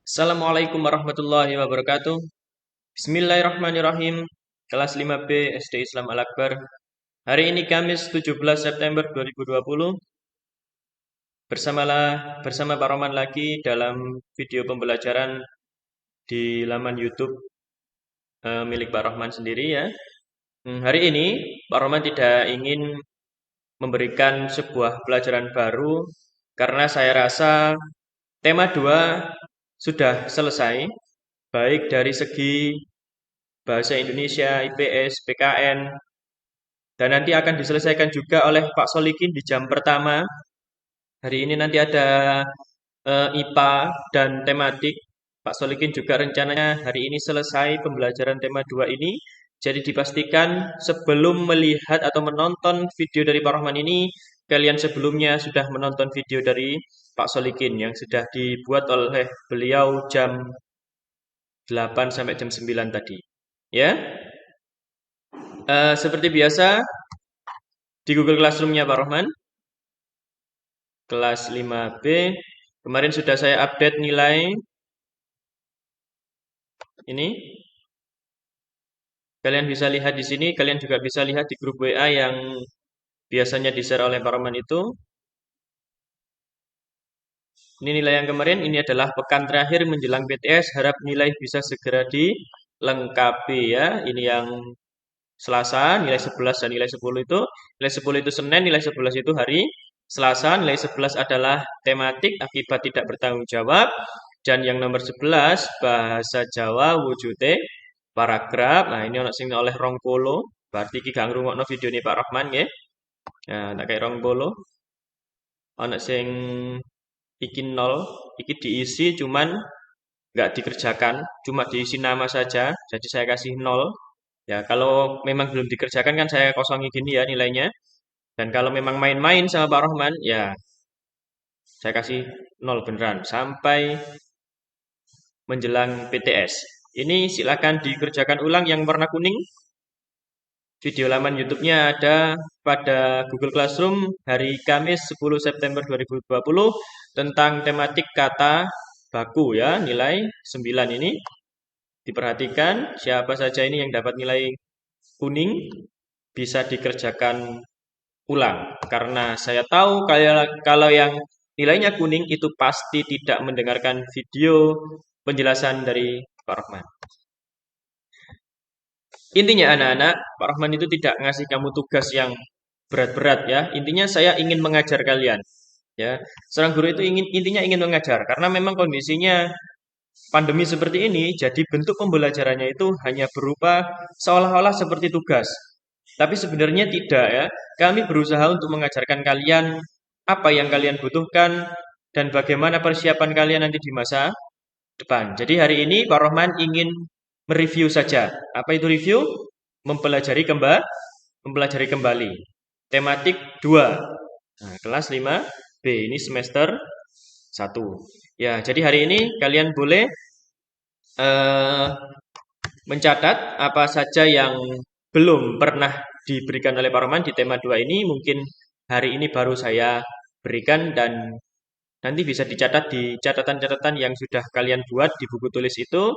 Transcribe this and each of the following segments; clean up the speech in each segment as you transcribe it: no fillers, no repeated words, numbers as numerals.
Assalamualaikum warahmatullahi wabarakatuh. Bismillahirrahmanirrahim. Kelas 5B SD Islam Al-Akbar. Hari ini Kamis 17 September 2020. Bersama Pak Roman lagi dalam video pembelajaran di laman YouTube milik Pak Roman sendiri ya. Hari ini Pak Roman tidak ingin memberikan sebuah pelajaran baru karena saya rasa tema 2 sudah selesai, baik dari segi bahasa Indonesia, IPS, PKN, dan nanti akan diselesaikan juga oleh Pak Solikin di jam pertama. Hari ini nanti ada IPA dan tematik. Pak Solikin juga rencananya hari ini selesai pembelajaran tema 2 ini. Jadi dipastikan sebelum melihat atau menonton video dari Pak Rahman ini, kalian sebelumnya sudah menonton video dari Pak Solikin yang sudah dibuat oleh beliau jam 8 sampai jam 9 tadi. Ya, seperti biasa di Google Classroom-nya Pak Rohman, kelas 5B. Kemarin sudah saya update nilai ini. Kalian bisa lihat di sini, kalian juga bisa lihat di grup WA yang biasanya di-share oleh Pak Rohman itu. Ini nilai yang kemarin, ini adalah pekan terakhir menjelang PTS, harap nilai bisa segera dilengkapi ya. Ini yang Selasa, nilai 11 dan nilai 10 itu. Nilai 10 itu Senin, nilai 11 itu hari Selasa. Nilai 11 adalah tematik akibat tidak bertanggung jawab. Dan yang nomor 11, bahasa Jawa wujute paragraf. Nah, ini ono sing oleh rong polo. Berarti iki gak ngrungokno video ini Pak Rahman nggih. Nah, tak kayak rong polo. Ono sing iki nol, iki diisi cuman nggak dikerjakan, cuma diisi nama saja. Jadi saya kasih nol. Ya, kalau memang belum dikerjakan kan saya kosongi gini ya nilainya. Dan kalau memang main-main sama Pak Rohman, ya saya kasih nol beneran sampai menjelang PTS. Ini silakan dikerjakan ulang yang warna kuning. Video laman YouTube-nya ada pada Google Classroom hari Kamis 10 September 2020 tentang tematik kata baku ya, nilai 9 ini. Diperhatikan siapa saja ini yang dapat nilai kuning bisa dikerjakan ulang karena saya tahu kalau yang nilainya kuning itu pasti tidak mendengarkan video penjelasan dari Pak Rahman. Intinya anak-anak, Pak Rahman itu tidak ngasih kamu tugas yang berat-berat ya. Intinya saya ingin mengajar kalian. Ya, seorang guru itu intinya ingin mengajar karena memang kondisinya pandemi seperti ini, jadi bentuk pembelajarannya itu hanya berupa seolah-olah seperti tugas. Tapi sebenarnya tidak ya. Kami berusaha untuk mengajarkan kalian apa yang kalian butuhkan dan bagaimana persiapan kalian nanti di masa depan. Jadi hari ini Pak Rohman ingin mereview saja. Apa itu review? Mempelajari kembali. Tematik 2. Nah, kelas 5B ini semester 1. Ya, jadi hari ini kalian boleh eh, mencatat apa saja yang belum pernah diberikan oleh Pak Roman di tema 2 ini. Mungkin hari ini baru saya berikan dan nanti bisa dicatat di catatan-catatan yang sudah kalian buat di buku tulis itu.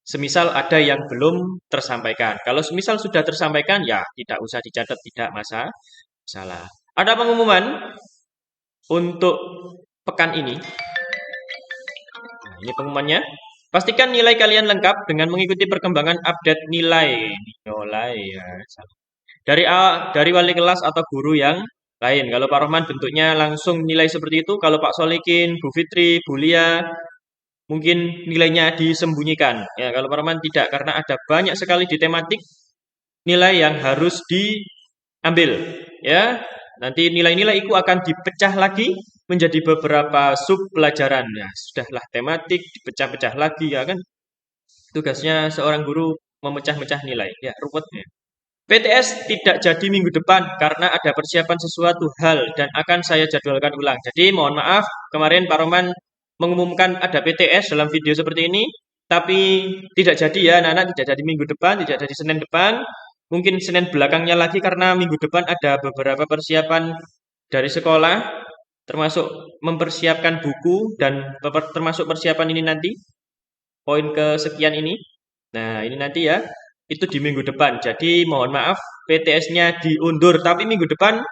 Semisal ada yang belum tersampaikan. Kalau semisal sudah tersampaikan, ya tidak usah dicatat, tidak masalah. Ada pengumuman untuk pekan ini. Nah, ini pengumumannya. Pastikan nilai kalian lengkap dengan mengikuti perkembangan update nilai ya. Dari wali kelas atau guru yang lain. Kalau Pak Rohman bentuknya langsung nilai seperti itu. Kalau Pak Solikin, Bu Fitri, Bu Lia, mungkin nilainya disembunyikan. Ya, kalau Pak Rohman tidak, karena ada banyak sekali di tematik nilai yang harus diambil. Ya, nanti nilai-nilai itu akan dipecah lagi menjadi beberapa sub pelajaran. Ya, sudahlah tematik dipecah-pecah lagi ya kan. Tugasnya seorang guru memecah-mecah nilai. Ya, ruwetnya. PTS tidak jadi minggu depan karena ada persiapan sesuatu hal dan akan saya jadwalkan ulang. Jadi mohon maaf, kemarin Pak Roman mengumumkan ada PTS dalam video seperti ini, tapi tidak jadi ya anak-anak, tidak jadi minggu depan, tidak jadi Senin depan, mungkin Senin belakangnya lagi karena minggu depan ada beberapa persiapan dari sekolah, termasuk mempersiapkan buku dan termasuk persiapan ini nanti, poin kesekian ini. Nah, ini nanti ya, itu di minggu depan. Jadi mohon maaf PTS-nya diundur, tapi minggu depan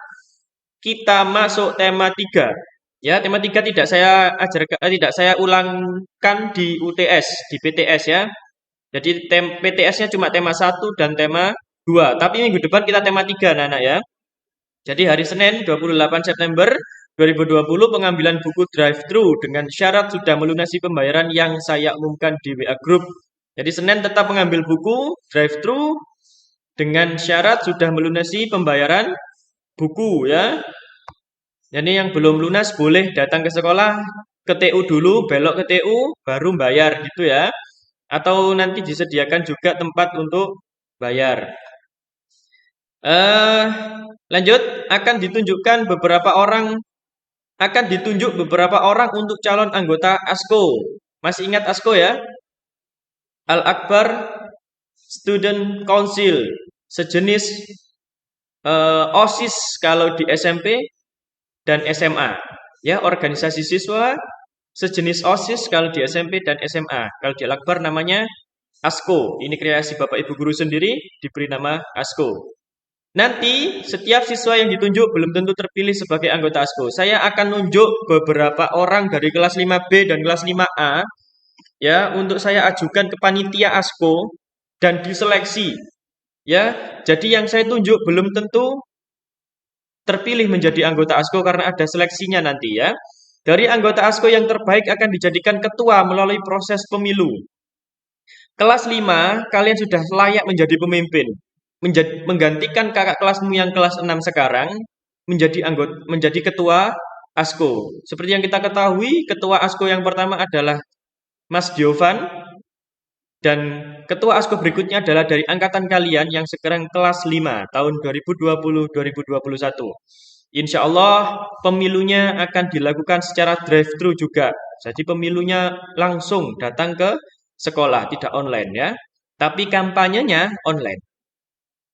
kita masuk tema 3. Ya, tema 3 tidak saya ulangkan di UTS, di PTS ya. Jadi PTS-nya cuma tema 1 dan tema 2. Tapi minggu depan kita tema 3 anak-anak ya. Jadi hari Senin 28 September 2020 pengambilan buku drive-thru dengan syarat sudah melunasi pembayaran yang saya umumkan di WA Group. Jadi Senin tetap mengambil buku drive-thru dengan syarat sudah melunasi pembayaran buku ya. Jadi yang belum lunas boleh datang ke sekolah, ke TU dulu, belok ke TU, baru bayar gitu ya. Atau nanti disediakan juga tempat untuk bayar. Lanjut, akan ditunjuk beberapa orang untuk calon anggota ASKO. Masih ingat ASKO ya? Al-Akbar Student Council, sejenis OSIS kalau di SMP dan SMA. Ya, organisasi siswa sejenis OSIS kalau di SMP dan SMA. Kalau di Al-Akbar namanya ASKO. Ini kreasi Bapak Ibu guru sendiri, diberi nama ASKO. Nanti setiap siswa yang ditunjuk belum tentu terpilih sebagai anggota ASKO. Saya akan nunjuk beberapa orang dari kelas 5B dan kelas 5A ya untuk saya ajukan ke panitia ASKO dan diseleksi. Ya, jadi yang saya tunjuk belum tentu terpilih menjadi anggota ASKO karena ada seleksinya nanti ya. Dari anggota ASKO yang terbaik akan dijadikan ketua melalui proses pemilu. Kelas 5, kalian sudah layak menjadi pemimpin. Menggantikan kakak kelasmu yang kelas 6 sekarang menjadi ketua ASKO. Seperti yang kita ketahui, ketua ASKO yang pertama adalah Mas Diovan dan ketua ASKO berikutnya adalah dari angkatan kalian yang sekarang kelas 5 tahun 2020-2021. Insya Allah pemilunya akan dilakukan secara drive-thru juga. Jadi pemilunya langsung datang ke sekolah, tidak online ya. Tapi kampanyenya online.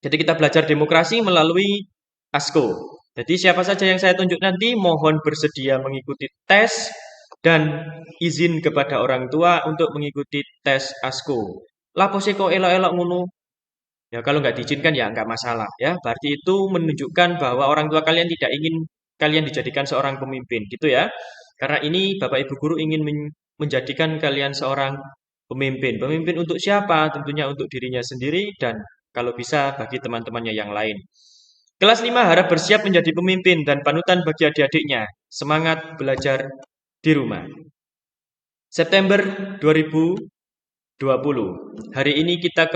Jadi kita belajar demokrasi melalui ASKO. Jadi siapa saja yang saya tunjuk nanti mohon bersedia mengikuti tes dan izin kepada orang tua untuk mengikuti tes ASKO. Lapo sih kok elok-elok ngono? Ya kalau nggak diizinkan ya nggak masalah ya. Berarti itu menunjukkan bahwa orang tua kalian tidak ingin kalian dijadikan seorang pemimpin gitu ya. Karena ini Bapak Ibu guru ingin menjadikan kalian seorang pemimpin. Pemimpin untuk siapa? Tentunya untuk dirinya sendiri dan kalau bisa bagi teman-temannya yang lain. Kelas 5 harap bersiap menjadi pemimpin dan panutan bagi adik-adiknya. Semangat belajar di rumah. September 2020. Hari ini kita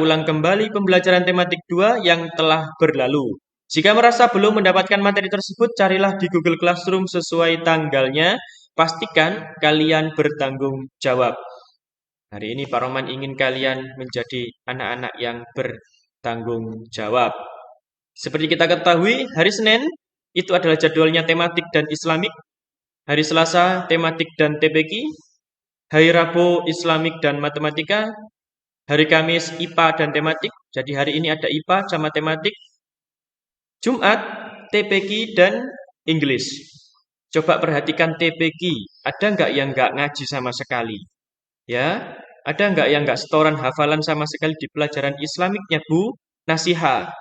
ulang kembali pembelajaran tematik 2 yang telah berlalu. Jika merasa belum mendapatkan materi tersebut, carilah di Google Classroom sesuai tanggalnya. Pastikan kalian bertanggung jawab. Hari ini Pak Roman ingin kalian menjadi anak-anak yang bertanggung jawab. Seperti kita ketahui, hari Senin itu adalah jadwalnya tematik dan Islamik. Hari Selasa tematik dan TPQ. Hari Rabu Islamik dan matematika. Hari Kamis IPA dan tematik. Jadi hari ini ada IPA sama tematik. Jumat TPQ dan English. Coba perhatikan TPQ. Ada nggak yang nggak ngaji sama sekali? Ya, ada nggak yang nggak setoran hafalan sama sekali di pelajaran Islamiknya Bu? Nasihat.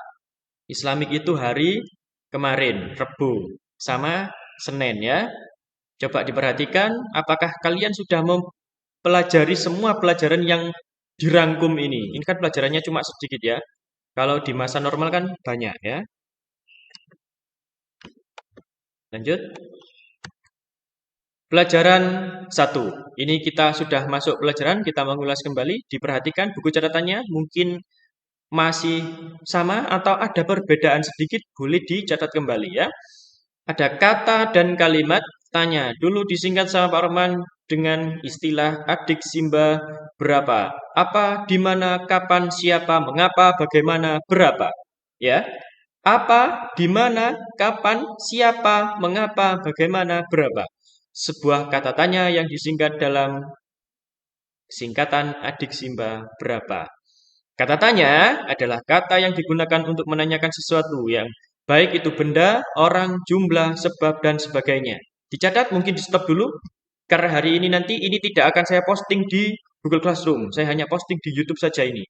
Islamik itu hari kemarin, Rebu, sama Senin ya. Coba diperhatikan apakah kalian sudah mempelajari semua pelajaran yang dirangkum ini. Ini kan pelajarannya cuma sedikit ya. Kalau di masa normal kan banyak ya. Lanjut. Pelajaran 1. Ini kita sudah masuk pelajaran, kita mengulas kembali. Diperhatikan buku catatannya mungkin masih sama atau ada perbedaan sedikit, boleh dicatat kembali ya. Ada kata dan kalimat, tanya. Dulu disingkat sama Pak Roman dengan istilah adik Simba berapa? Apa, di mana, kapan, siapa, mengapa, bagaimana, berapa? Ya. Apa, di mana, kapan, siapa, mengapa, bagaimana, berapa? Sebuah kata tanya yang disingkat dalam singkatan adik Simba berapa. Kata tanya adalah kata yang digunakan untuk menanyakan sesuatu yang Baik itu benda, orang, jumlah, sebab, dan sebagainya. Dicatat, mungkin di stop dulu. Karena hari ini nanti ini tidak akan saya posting di Google Classroom. Saya hanya posting di YouTube saja ini.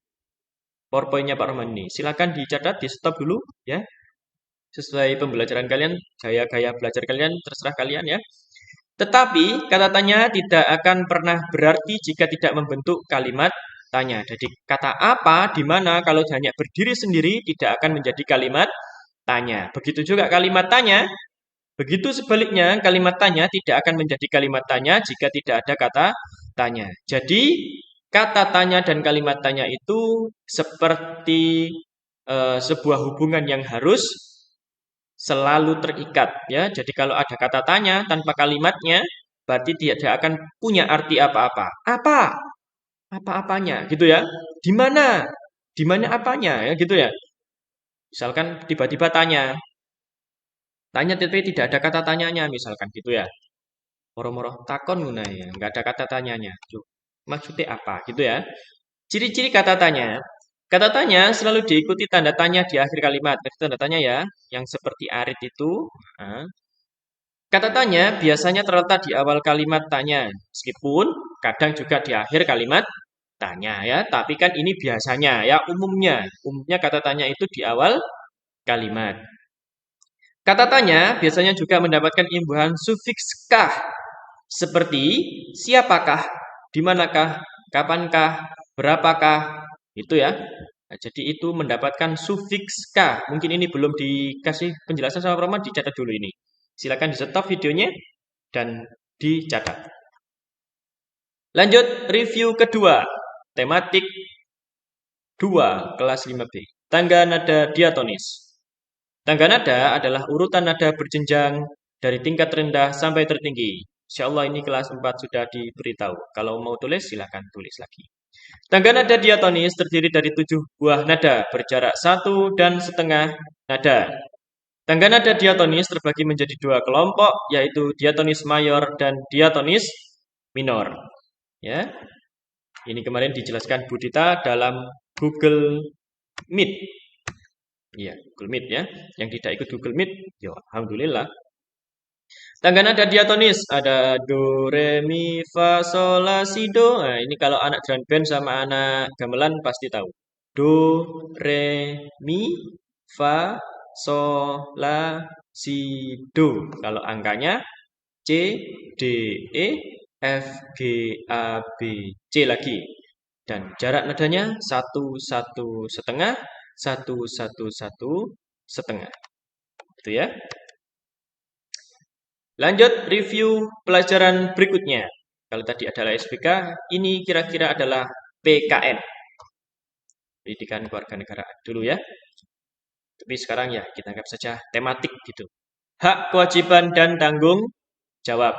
PowerPoint-nya Pak Roman ini. Silakan dicatat, di stop dulu ya. Sesuai pembelajaran kalian, gaya-gaya belajar kalian, terserah kalian ya. Tetapi kata tanya tidak akan pernah berarti jika tidak membentuk kalimat tanya. Jadi kata apa, di mana kalau hanya berdiri sendiri tidak akan menjadi kalimat tanya. Begitu juga kalimat tanya. Begitu sebaliknya kalimat tanya tidak akan menjadi kalimat tanya jika tidak ada kata tanya. Jadi kata tanya dan kalimat tanya itu seperti sebuah hubungan yang harus selalu terikat ya. Jadi kalau ada kata tanya tanpa kalimatnya berarti tidak akan punya arti apa-apa. Apa? Apa-apanya gitu ya. Di mana? Di mana apanya ya gitu ya. Misalkan tiba-tiba tanya. Tanya tapi tidak ada kata tanyanya misalkan gitu ya. Moro-moro takon nguna ya, nggak ada kata tanyanya. Maksudnya apa gitu ya. Ciri-ciri kata tanya. Kata tanya selalu diikuti tanda tanya di akhir kalimat. Jadi tanda tanya ya, yang seperti arit itu. Nah, kata tanya biasanya terletak di awal kalimat tanya, meskipun kadang juga di akhir kalimat tanya ya. Tapi kan ini biasanya ya, umumnya. Umumnya kata tanya itu di awal kalimat. Kata tanya biasanya juga mendapatkan imbuhan sufiks kah, seperti siapakah, di manakah, kapankah, berapakah, itu ya. Nah, jadi itu mendapatkan sufiks kah. Mungkin ini belum dikasih penjelasan sama Roman, dicatat dulu ini. Silakan di stop videonya dan dicatat. Lanjut review kedua, tematik 2 kelas 5B. Tangga nada diatonis. Tangga nada adalah urutan nada berjenjang dari tingkat rendah sampai tertinggi. Insya Allah ini kelas 4 sudah diberitahu. Kalau mau tulis silahkan tulis lagi. Tangga nada diatonis terdiri dari 7 buah nada berjarak 1,5 nada. Tangga nada diatonis terbagi menjadi 2 kelompok, yaitu diatonis mayor dan diatonis minor. Ya, ini kemarin dijelaskan Budita dalam Google Meet. Iya, Google Meet ya. Yang tidak ikut Google Meet, ya alhamdulillah. Tangga nada diatonis ada do, re, mi, fa, sol, la, si, do. Nah, ini kalau anak drum band sama anak gamelan pasti tahu. Do, re, mi, fa, sol, la, si, do. Kalau angkanya C, D, E, F, G, A, B, C lagi. Dan jarak nadanya 1,1,5, 1,1,1,5. Itu ya. Lanjut review pelajaran berikutnya. Kalau tadi adalah SPK, ini kira-kira adalah PKN. Pendidikan Kewarganegaraan dulu ya. Tapi sekarang ya kita anggap saja tematik gitu. Hak, kewajiban, dan tanggung jawab.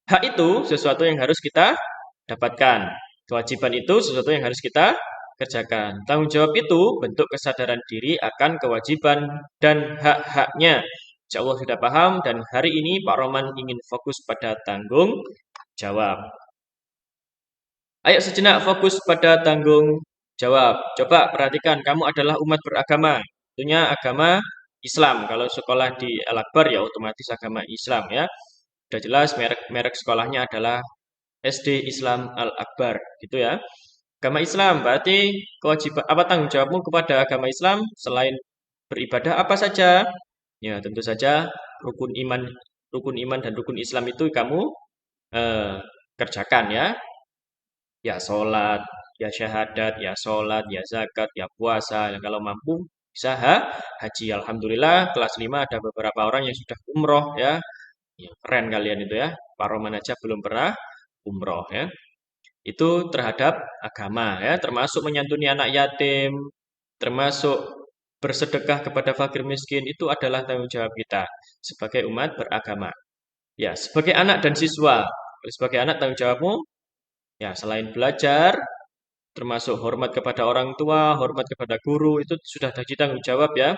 Hak itu sesuatu yang harus kita dapatkan. Kewajiban itu sesuatu yang harus kita kerjakan. Tanggung jawab itu bentuk kesadaran diri akan kewajiban dan hak-haknya. Insya Allah sudah paham dan hari ini Pak Roman ingin fokus pada tanggung jawab. Ayo sejenak fokus pada tanggung jawab. Coba perhatikan, kamu adalah umat beragama. Tentunya agama Islam. Kalau sekolah di Al-Akbar ya otomatis agama Islam ya. Sudah jelas merek sekolahnya adalah SD Islam Al-Akbar gitu ya. Agama Islam berarti kewajiban apa tanggung jawabmu kepada agama Islam selain beribadah apa saja? Ya, tentu saja rukun iman dan rukun Islam itu kamu kerjakan ya. Ya sholat, ya syahadat, ya sholat, ya zakat, ya puasa. Ya, kalau mampu bisa haji. Alhamdulillah kelas 5 ada beberapa orang yang sudah umroh ya. Ya, keren kalian itu ya. Pak Roman aja belum pernah umroh ya. Itu terhadap agama ya, termasuk menyantuni anak yatim, termasuk bersedekah kepada fakir miskin itu adalah tanggung jawab kita sebagai umat beragama. Ya, sebagai anak dan siswa, sebagai anak tanggung jawabmu ya selain belajar, termasuk hormat kepada orang tua, hormat kepada guru itu sudah jadi tanggung jawab ya.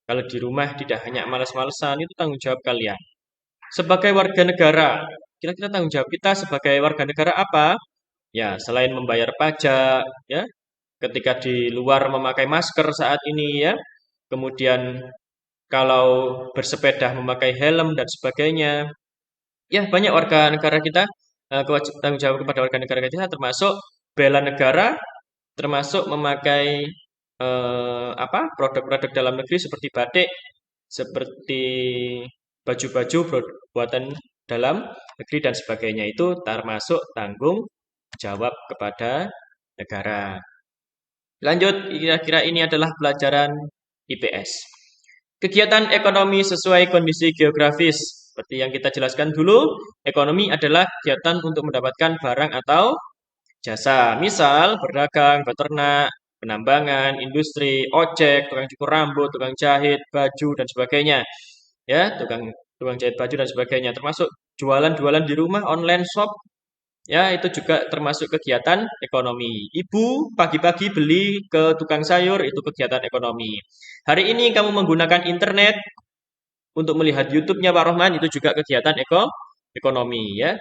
Kalau di rumah tidak hanya malas-malesan itu tanggung jawab kalian. Sebagai warga negara, kira-kira tanggung jawab kita sebagai warga negara apa? Ya, selain membayar pajak, ya, ketika di luar memakai masker saat ini, ya, kemudian kalau bersepeda memakai helm dan sebagainya. Ya, banyak warga negara kita tanggung jawab kepada warga negara kita termasuk bela negara, termasuk memakai apa produk-produk dalam negeri seperti batik, seperti baju-baju buatan dalam negeri dan sebagainya itu termasuk tanggung jawab kepada negara. Lanjut, kira-kira ini adalah pelajaran IPS. Kegiatan ekonomi sesuai kondisi geografis. Seperti yang kita jelaskan dulu, ekonomi adalah kegiatan untuk mendapatkan barang atau jasa. Misal, berdagang, beternak, penambangan, industri, ojek, tukang cukur rambut, tukang jahit, baju, dan sebagainya. Ya, tukang tukang jahit baju dan sebagainya. Termasuk jualan-jualan di rumah, online shop, ya, itu juga termasuk kegiatan ekonomi. Ibu pagi-pagi beli ke tukang sayur, itu kegiatan ekonomi. Hari ini kamu menggunakan internet untuk melihat YouTube-nya Pak Rohman, itu juga kegiatan ekonomi, ya.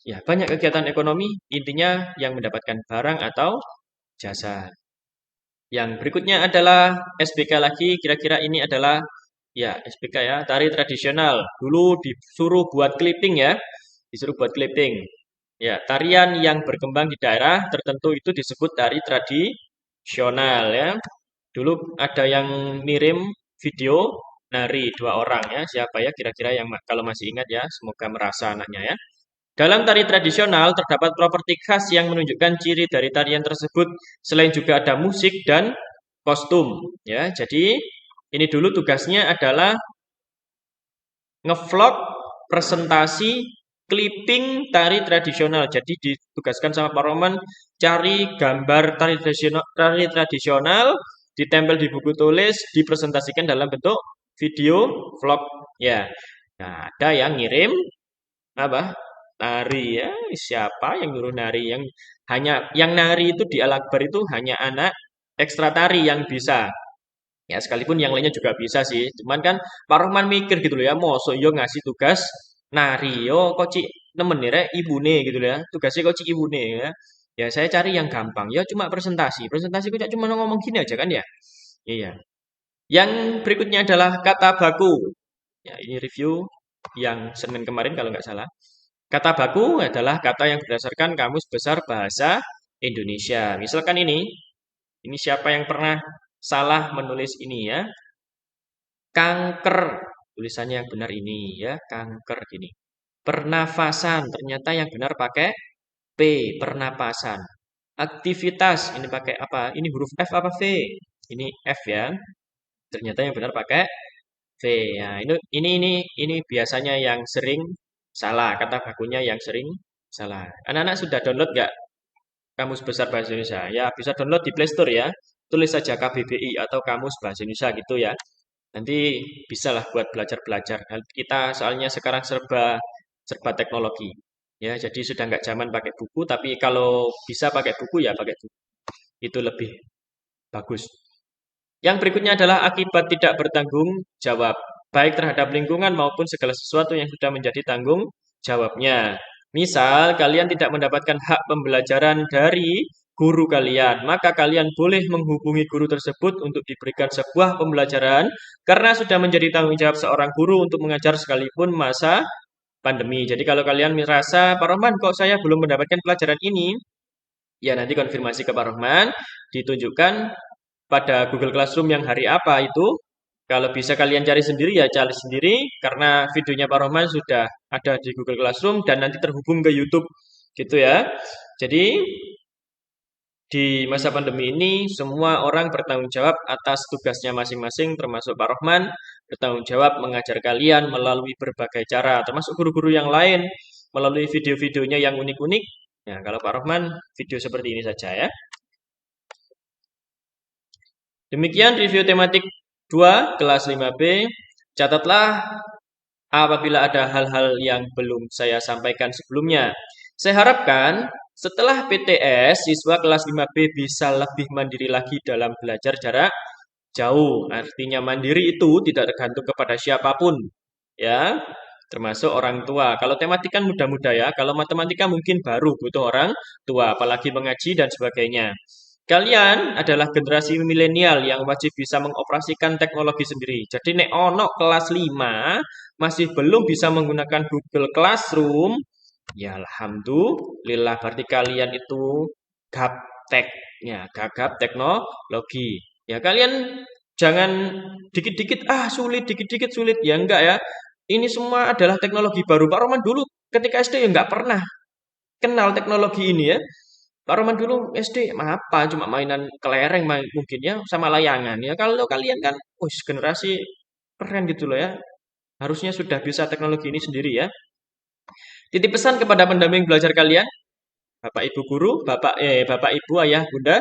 Ya, banyak kegiatan ekonomi, intinya yang mendapatkan barang atau jasa. Yang berikutnya adalah SBK lagi, kira-kira ini adalah, ya, SBK ya, tari tradisional. Dulu disuruh buat clipping ya, disuruh buat clipping. Ya, tarian yang berkembang di daerah tertentu itu disebut tari tradisional ya. Dulu ada yang ngirim video nari dua orang ya. Siapa ya kira-kira yang kalau masih ingat ya, semoga merasa anaknya ya. Dalam tari tradisional terdapat properti khas yang menunjukkan ciri dari tarian tersebut. Selain juga ada musik dan kostum ya. Jadi ini dulu tugasnya adalah ngevlog presentasi clipping tari tradisional. Jadi ditugaskan sama Pak Roman cari gambar tari tradisional, ditempel di buku tulis, dipresentasikan dalam bentuk video vlog. Ya, nah, ada yang ngirim apa? Nari ya. Siapa yang nyuruh nari? Yang nari itu di Al-Akbar itu hanya anak ekstra tari yang bisa. Ya, sekalipun yang lainnya juga bisa sih. Cuman kan Pak Rohman mikir gitu loh ya, mosok yo ngasih tugas nari yo kok cik nemen nih rek ibune gitu loh ya. Tugasnya kok cik ibune ya. Ya saya cari yang gampang. Ya cuma presentasi. Presentasi kok cuma ngomong gini aja kan ya. Iya. Yang berikutnya adalah kata baku. Ya, ini review yang Senin kemarin kalau nggak salah. Kata baku adalah kata yang berdasarkan kamus besar bahasa Indonesia. Misalkan ini siapa yang pernah salah menulis ini ya? Kanker. Tulisannya yang benar ini ya, kanker gini. Pernafasan, ternyata yang benar pakai P, pernapasan. Aktivitas, ini pakai apa? Ini huruf F apa V? Ini F ya. Ternyata yang benar pakai V. Ya, ini biasanya yang sering salah, kata bakunya yang sering salah. Anak-anak sudah download nggak Kamus Besar Bahasa Indonesia? Ya, bisa download di Play Store ya. Tulis saja KBBI atau Kamus Bahasa Indonesia gitu ya. Nanti bisalah buat belajar-belajar. Kita soalnya sekarang serba serba teknologi. Ya, jadi sudah nggak zaman pakai buku, tapi kalau bisa pakai buku ya pakai buku. Itu lebih bagus. Yang berikutnya adalah akibat tidak bertanggung jawab, baik terhadap lingkungan maupun segala sesuatu yang sudah menjadi tanggung jawabnya. Misal, kalian tidak mendapatkan hak pembelajaran dari guru kalian, maka kalian boleh menghubungi guru tersebut untuk diberikan sebuah pembelajaran karena sudah menjadi tanggung jawab seorang guru untuk mengajar sekalipun masa pandemi. Jadi kalau kalian merasa, Pak Rohman kok saya belum mendapatkan pelajaran ini, ya nanti konfirmasi ke Pak Rohman, ditunjukkan pada Google Classroom yang hari apa itu. Kalau bisa kalian cari sendiri ya cari sendiri karena videonya Pak Rohman sudah ada di Google Classroom dan nanti terhubung ke YouTube gitu ya. Jadi di masa pandemi ini semua orang bertanggung jawab atas tugasnya masing-masing termasuk Pak Rohman bertanggung jawab mengajar kalian melalui berbagai cara termasuk guru-guru yang lain melalui video-videonya yang unik-unik. Ya, kalau Pak Rohman video seperti ini saja ya. Demikian review tematik 2 kelas 5B. Catatlah apabila ada hal-hal yang belum saya sampaikan sebelumnya. Saya harapkan setelah PTS, siswa kelas 5B bisa lebih mandiri lagi dalam belajar jarak jauh. Artinya mandiri itu tidak tergantung kepada siapapun. Ya, termasuk orang tua. Kalau tematik kan mudah-mudah ya. Kalau matematika mungkin baru butuh orang tua, apalagi mengaji dan sebagainya. Kalian adalah generasi milenial yang wajib bisa mengoperasikan teknologi sendiri. Jadi nek ono kelas 5 masih belum bisa menggunakan Google Classroom, ya alhamdulillah berarti kalian itu gaptek, ya gagap teknologi. Ya kalian jangan dikit-dikit sulit, dikit-dikit sulit. Ya enggak ya. Ini semua adalah teknologi baru. Pak Roman dulu ketika SD ya enggak pernah kenal teknologi ini ya. Pak Roman dulu SD apa cuma mainan kelereng mungkin ya sama layangan ya. Kalau kalian kan generasi keren gitu loh ya. Harusnya sudah bisa teknologi ini sendiri ya. Titip pesan kepada pendamping belajar kalian, Bapak Ibu guru, Bapak Ibu ayah Bunda,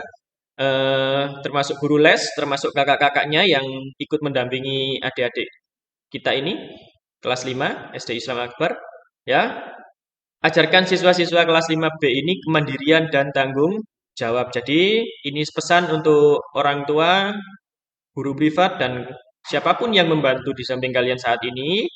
termasuk guru les, termasuk kakak-kakaknya yang ikut mendampingi adik-adik kita ini kelas 5 SD Islam Akbar ya. Ajarkan siswa-siswa kelas 5B ini kemandirian dan tanggung jawab. Jadi ini pesan untuk orang tua, guru privat dan siapapun yang membantu di samping kalian saat ini.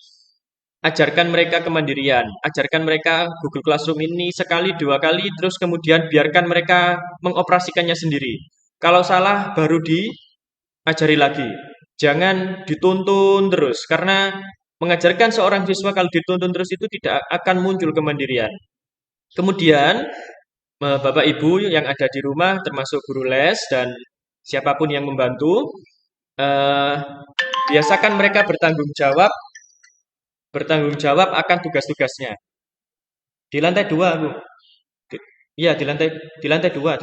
Ajarkan mereka kemandirian, ajarkan mereka Google Classroom ini sekali, dua kali, terus kemudian biarkan mereka mengoperasikannya sendiri. Kalau salah baru diajari lagi. Jangan dituntun terus, karena mengajarkan seorang siswa kalau dituntun terus itu tidak akan muncul kemandirian. Kemudian, Bapak Ibu yang ada di rumah, termasuk guru les dan siapapun yang membantu, eh, biasakan mereka bertanggung jawab akan tugas-tugasnya. Di lantai 2, Bu. Iya, di lantai 2.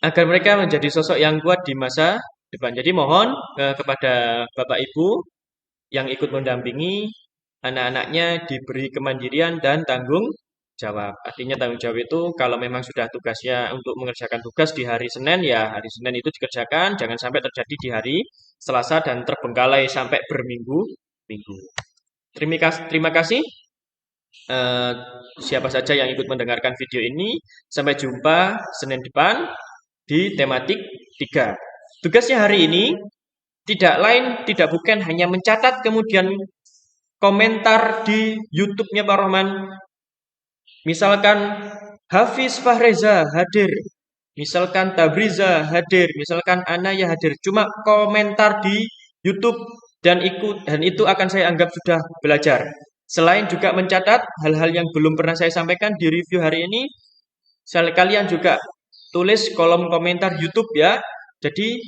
Agar mereka menjadi sosok yang kuat di masa depan. Jadi mohon kepada Bapak Ibu yang ikut mendampingi anak-anaknya diberi kemandirian dan tanggung jawab. Artinya tanggung jawab itu kalau memang sudah tugasnya untuk mengerjakan tugas di hari Senin, ya hari Senin itu dikerjakan. Jangan sampai terjadi di hari Selasa dan terbengkalai sampai berminggu-minggu. Terima kasih eh, siapa saja yang ikut mendengarkan video ini. Sampai jumpa Senin depan di tematik 3. Tugasnya hari ini tidak lain, tidak bukan hanya mencatat kemudian komentar di YouTube-nya Pak Rohman. Misalkan Hafiz Fahreza hadir, misalkan Tabriza hadir, misalkan Anaya hadir. Cuma komentar di YouTube dan itu akan saya anggap sudah belajar. Selain juga mencatat hal-hal yang belum pernah saya sampaikan di review hari ini, kalian juga tulis kolom komentar YouTube ya. Jadi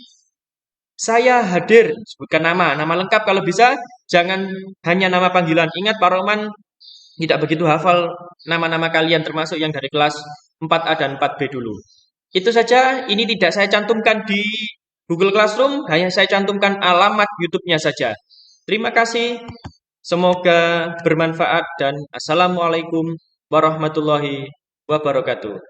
saya hadir, sebutkan nama lengkap kalau bisa, jangan hanya nama panggilan. Ingat Pak Roman tidak begitu hafal nama-nama kalian termasuk yang dari kelas 4A dan 4B dulu. Itu saja, ini tidak saya cantumkan di Google Classroom, hanya saya cantumkan alamat YouTube-nya saja. Terima kasih, semoga bermanfaat dan Assalamualaikum warahmatullahi wabarakatuh.